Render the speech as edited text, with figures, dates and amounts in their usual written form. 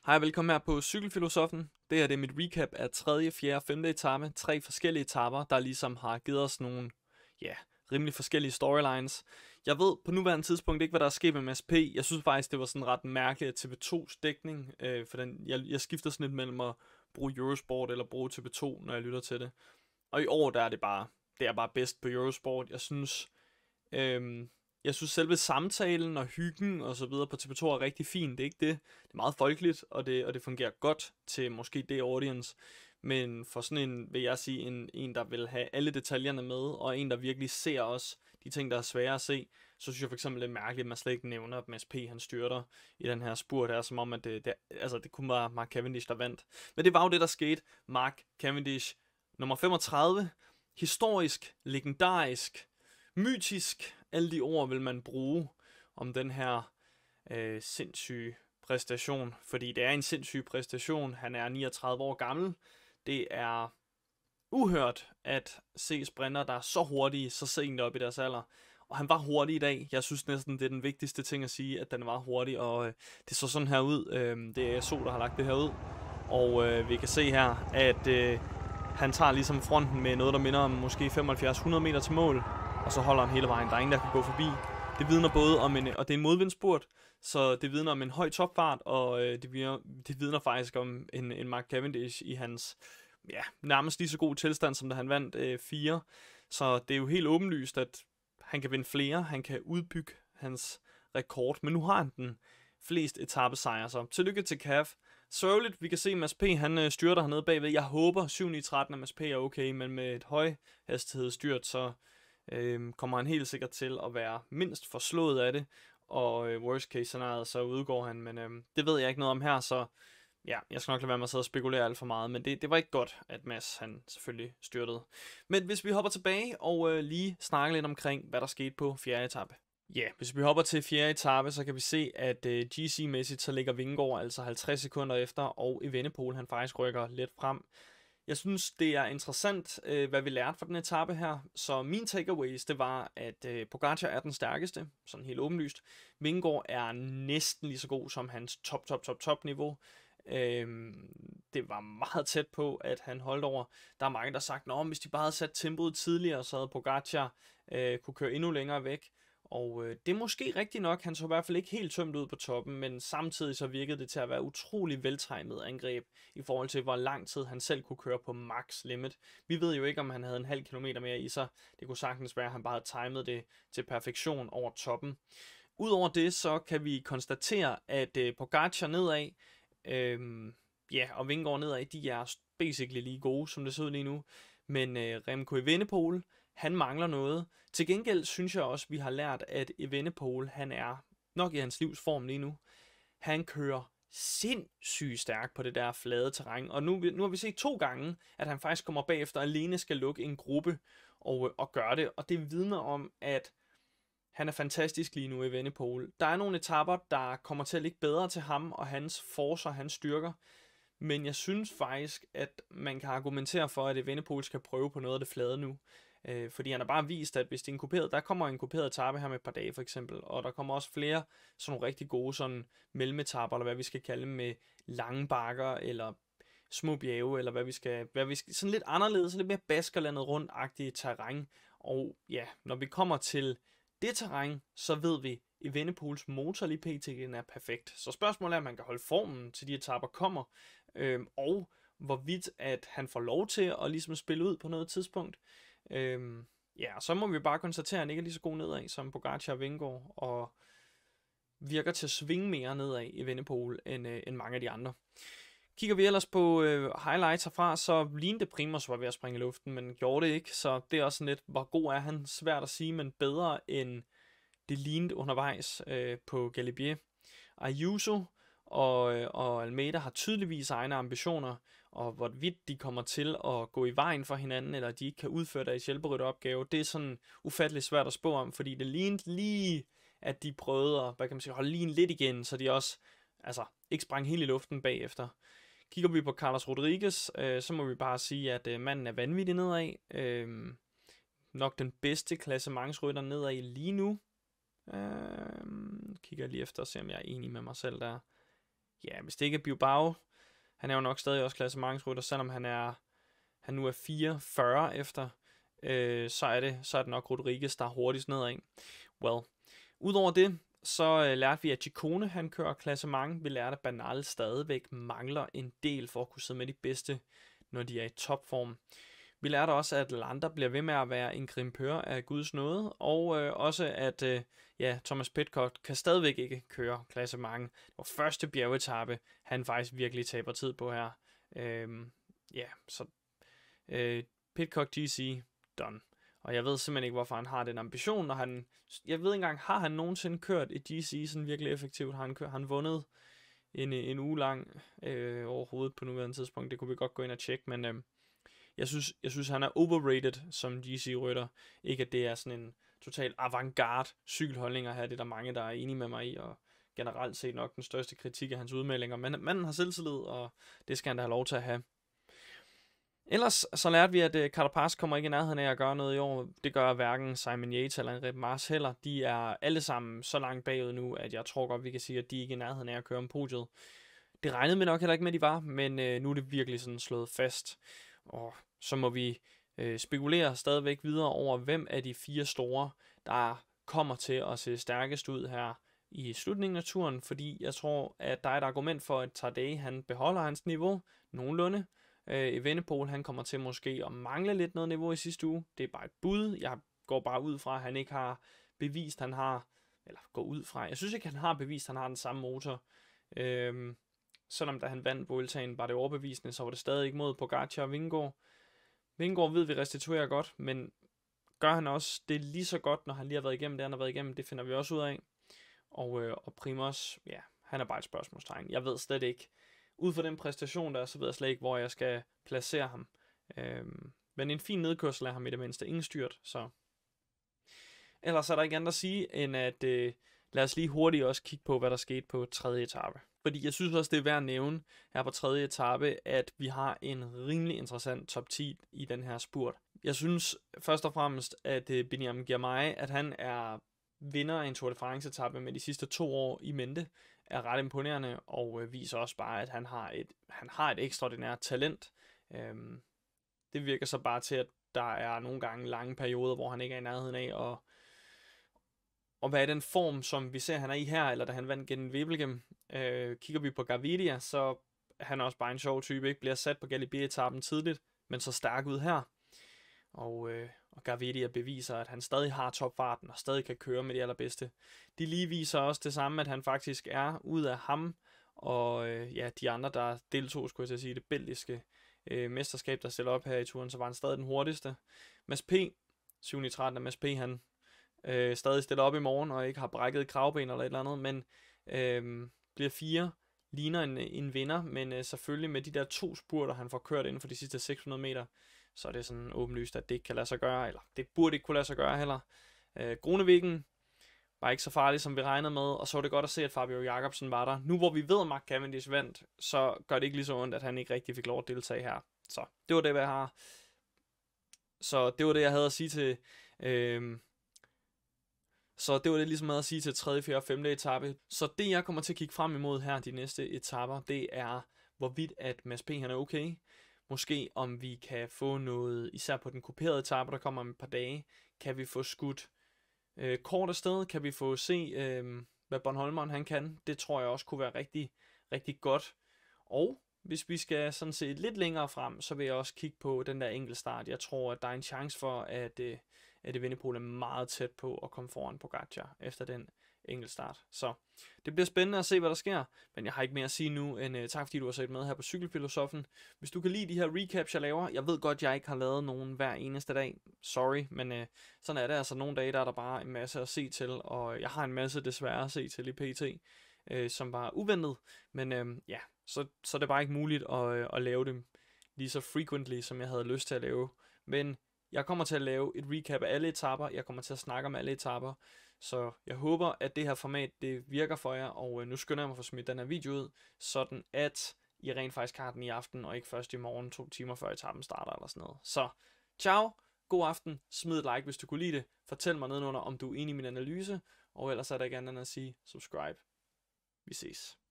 Hej og velkommen her på Cykelfilosoffen. Det her det er mit recap af 3., 4. og 5. etape. 3 forskellige etaper, der ligesom har givet os nogle, rimelig forskellige storylines. Jeg ved på nuværende tidspunkt ikke, hvad der er sket med MSP. Jeg synes faktisk, det var sådan ret mærkeligt, at TV2's dækning, for jeg skifter sådan lidt mellem at bruge Eurosport eller bruge TV2, når jeg lytter til det. Og i år, der er det er bare bedst på Eurosport. Jeg synes selve samtalen og hyggen og så videre på TV2 er rigtig fint. Det er ikke det. Det er meget folkeligt, og det fungerer godt til måske det audience. Men for sådan en, vil jeg sige, en der vil have alle detaljerne med, og en der virkelig ser også de ting, der er svære at se, så synes jeg for eksempel, det er mærkeligt, at man slet ikke nævner, at Mads P. han styrter i den her spurt her, som om, at det kunne være Mark Cavendish, der vandt. Men det var jo det, der skete. Mark Cavendish, nummer 35, historisk, legendarisk, mytisk, alle de ord vil man bruge om den her sindssyge præstation, fordi det er en sindssyg præstation. Han er 39 år gammel. Det er uhørt at se sprinter, der er så hurtige, så sent op i deres alder. Og han var hurtig i dag. Jeg synes næsten, det er den vigtigste ting at sige, at den var hurtig, og det så sådan her ud. Det er SO, der har lagt det her ud. Og vi kan se her, at han tager ligesom fronten med noget, der minder om måske 75-100 meter til mål, og så holder han hele vejen. Der er ingen, der kan gå forbi. Det vidner både om og det er en modvindspurt, så det vidner om en høj topfart, og det vidner faktisk om en Mark Cavendish i hans nærmest lige så god tilstand, som da han vandt 4. Så det er jo helt åbenlyst, at han kan vinde flere, han kan udbygge hans rekord, men nu har han den flest etapesejre, så tillykke til Cav. Sørgeligt, vi kan se, at Mads P. han styrter hernede bagved. Jeg håber 7-9-13, at Mads P. er okay, men med et højhastighedsstyrt, så kommer han helt sikkert til at være mindst forslået af det, og worst case scenariet, så udgår han, men det ved jeg ikke noget om her, så ja, jeg skal nok lade være med at sidde og spekulere alt for meget, men det var ikke godt, at Mads han selvfølgelig styrtede. Men hvis vi hopper tilbage og lige snakker lidt omkring, hvad der skete på 4. etape. Ja, hvis vi hopper til 4. etape, så kan vi se, at GC-mæssigt så ligger Vingegaard altså 50 sekunder efter, og Evenepoel han faktisk rykker lidt frem. Jeg synes, det er interessant, hvad vi lærte fra den etape her. Så min takeaways, det var, at Pogacar er den stærkeste, sådan helt åbenlyst. Vingegaard er næsten lige så god som hans top niveau. Det var meget tæt på, at han holdt over. Der er mange, der har sagt, at hvis de bare havde sat tempoet tidligere, så havde Pogacar kunne køre endnu længere væk. Og det er måske rigtigt nok, han så i hvert fald ikke helt tømt ud på toppen, men samtidig så virkede det til at være utrolig veltimet angreb i forhold til, hvor lang tid han selv kunne køre på max limit. Vi ved jo ikke, om han havde en halv kilometer mere i sig. Det kunne sagtens være, at han bare havde timet det til perfektion over toppen. Udover det, så kan vi konstatere, at Pogacar nedad, og Vingegaard nedad, de er basically lige gode, som det ser ud lige nu. Men Remco Evenepoel, han mangler noget. Til gengæld synes jeg også, vi har lært, at Evenepoel, han er nok i hans livs form lige nu. Han kører sindssygt stærkt på det der flade terræn, og nu har vi set 2 gange, at han faktisk kommer bagefter alene skal lukke en gruppe og gøre det, og det vidner om, at han er fantastisk lige nu, Evenepoel. Der er nogle etaper, der kommer til at ligge bedre til ham og hans force og hans styrker, men jeg synes faktisk, at man kan argumentere for, at Evenepoel skal prøve på noget af det flade nu. Fordi han har bare vist, at hvis det er en kuperet, der kommer en kuperet etape her med et par dage for eksempel, og der kommer også flere sådan nogle rigtig gode sådan mellemetapper, eller hvad vi skal kalde dem, med lange bakker, eller små bjerge, eller hvad vi skal sådan lidt anderledes, lidt mere baskerlandet rundt-agtigt terræn. Og ja, når vi kommer til det terræn, så ved vi, at Evenepoels motor lige pt. Den er perfekt. Så spørgsmålet er, om man kan holde formen til de etaper kommer, og hvorvidt at han får lov til at ligesom spille ud på noget tidspunkt. Så må vi bare konstatere, at han ikke er lige så god nedad som Pogacar og Vingegaard, og virker til at svinge mere nedad i Evenepoel end mange af de andre. Kigger vi ellers på highlights herfra, så lignede Primož var ved at springe i luften, men gjorde det ikke, så det er også sådan lidt, hvor god er han, svært at sige, men bedre end det lignede undervejs på Galibier. Ayuso og Almeida har tydeligvis egne ambitioner, og hvorvidt de kommer til at gå i vejen for hinanden, eller de ikke kan udføre deres hjælperytteropgave, det er sådan ufatteligt svært at spå om, fordi det lignede lige, at de prøvede at holde lige lidt igen, så de også ikke sprang helt i luften bagefter. Kigger vi på Carlos Rodriguez, så må vi bare sige, at manden er vanvittig nedad. Nok den bedste klassementsrytter nedad lige nu. Kigger lige efter og ser, om jeg er enig med mig selv der. ja, hvis det ikke er Bilbao, han er jo nok stadig også klassementsrytter, selvom han nu er 44 efter, så er det nok Rodriguez, der er hurtigst nedad. Well, udover det, så lærte vi, at Ciccone, han kører klassement. Vi lærte, at Bernal stadigvæk mangler en del for at kunne sidde med de bedste, når de er i topform. Vi lærte også, at Landa bliver ved med at være en grimpør af Guds nåde, og også at Thomas Pidcock kan stadigvæk ikke køre klassement. Det var første bjergetappe, han faktisk virkelig taber tid på her. Så Pidcock GC, done. Og jeg ved simpelthen ikke, hvorfor han har den ambition, når jeg ved ikke engang, har han nogensinde kørt et GC sådan virkelig effektivt? Har han vundet en uge lang overhovedet på nuværende tidspunkt? Det kunne vi godt gå ind og tjekke, men jeg synes, han er overrated som GC-rytter. Ikke at det er sådan en total avantgarde cykelholdning at have, det er der mange, der er enige med mig i, og generelt set nok den største kritik af hans udmeldinger. Men manden har selvtillid, og det skal han da have lov til at have. Ellers så lærte vi, at Carapaz kommer ikke i nærheden af at gøre noget i år. Det gør hverken Simon Yates eller Enric Mas heller. De er alle sammen så langt bagud nu, at jeg tror godt, vi kan sige, at de ikke er i nærheden af at køre om podiet. Det regnede vi nok heller ikke med, de var, men nu er det virkelig sådan slået fast. Og så må vi spekulere stadigvæk videre over, hvem af de 4 store, der kommer til at se stærkest ud her i slutningen af turen, fordi jeg tror, at der er et argument for, at Tadej, han beholder hans niveau nogenlunde. Evenepoel, han kommer til måske at mangle lidt noget niveau i sidste uge. Det er bare et bud. Jeg går bare ud fra, at han ikke har bevist, han har, eller går ud fra, jeg synes ikke, han har bevist, han har den samme motor. Selvom da han vandt Vueltaen, var det overbevisende, så var det stadig ikke mod Pogacar og Vingegaard. Vingegaard ved vi restituerer godt, men gør han også det lige så godt, når han lige har været igennem det, han har været igennem, det finder vi også ud af. Og Primoz, ja, han er bare et spørgsmålstegn. Jeg ved slet ikke, ud fra den præstation der, så ved jeg slet ikke, hvor jeg skal placere ham. Men en fin nedkørsel af ham i det mindste. Ingen styrt, så. Ellers er der ikke andet at sige, end at lad os lige hurtigt også kigge på, hvad der skete på 3. etape. Fordi jeg synes også, det er værd at nævne her på 3. etape, at vi har en rimelig interessant top 10 i den her spurt. Jeg synes først og fremmest, at Biniam Girmay, at han er vinder af en Tour de France-etape med de sidste 2 år i mente, er ret imponerende, og viser også bare, at han har et ekstraordinært talent. Det virker så bare til, at der er nogle gange lange perioder, hvor han ikke er i nærheden af, og hvad er den form, som vi ser, han er i her, eller da han vandt gennem Wevelgem. Kigger vi på Gaviria, så er han også bare en sjov type, ikke? Bliver sat på Galibier-etappen tidligt, men så stærk ud her. Og Gaviria beviser, at han stadig har topfarten, og stadig kan køre med de allerbedste. De lige viser også det samme, at han faktisk er ud af ham, og de andre, der deltog, skulle jeg til at sige, det belgiske mesterskab, der stiller op her i turen, så var han stadig den hurtigste. Mads P, 7.13 af Mads P, han stadig stiller op i morgen, og ikke har brækket kravben eller et eller andet, men bliver 4, ligner en vinder, men selvfølgelig med de der 2 spurter, han får kørt inden for de sidste 600 meter, så er det sådan åbenlyst, at det ikke kan lade sig gøre, eller det burde ikke kunne lade sig gøre heller. Gruneviken var ikke så farlig, som vi regnede med, og så var det godt at se, at Fabio Jakobsen var der. Nu hvor vi ved, at Mark Cavendish vandt, så gør det ikke lige så ondt, at han ikke rigtig fik lov at deltage her. Så det var det, jeg har. Så det var det, jeg havde at sige til Så det var det ligesom at sige til 3., 4. og 5. etape. Så det jeg kommer til at kigge frem imod her de næste etaper, det er hvorvidt at Mads P. han er okay. Måske om vi kan få noget, især på den kuperede etape, der kommer om et par dage, kan vi få skudt kort afsted, kan vi få se, hvad Bornholmeren han kan. Det tror jeg også kunne være rigtig, rigtig godt. Og hvis vi skal sådan se lidt længere frem, så vil jeg også kigge på den der enkeltstart. Jeg tror, at der er en chance for, at Evenepoel er meget tæt på at komme foran Pogacar efter den enkeltstart. Så det bliver spændende at se, hvad der sker, men jeg har ikke mere at sige nu, end tak fordi du har set med her på Cykelfilosoffen. Hvis du kan lide de her recaps, jeg laver, jeg ved godt, jeg ikke har lavet nogen hver eneste dag, sorry, men sådan er det altså. Nogle dage, der er der bare en masse at se til, og jeg har en masse desværre at se til i PT, som var uventet, men så er det bare ikke muligt at lave dem lige så frequently, som jeg havde lyst til at lave, men jeg kommer til at lave et recap af alle etaper, jeg kommer til at snakke om alle etaper, så jeg håber, at det her format, det virker for jer, og nu skynder jeg mig for at smide den her video ud, sådan at I rent faktisk har den i aften, og ikke først i morgen 2 timer før etappen starter eller sådan noget. Så, ciao, god aften, smid et like, hvis du kunne lide det, fortæl mig nedenunder, om du er enig i min analyse, og ellers er der ikke andet end at sige subscribe. Vi ses.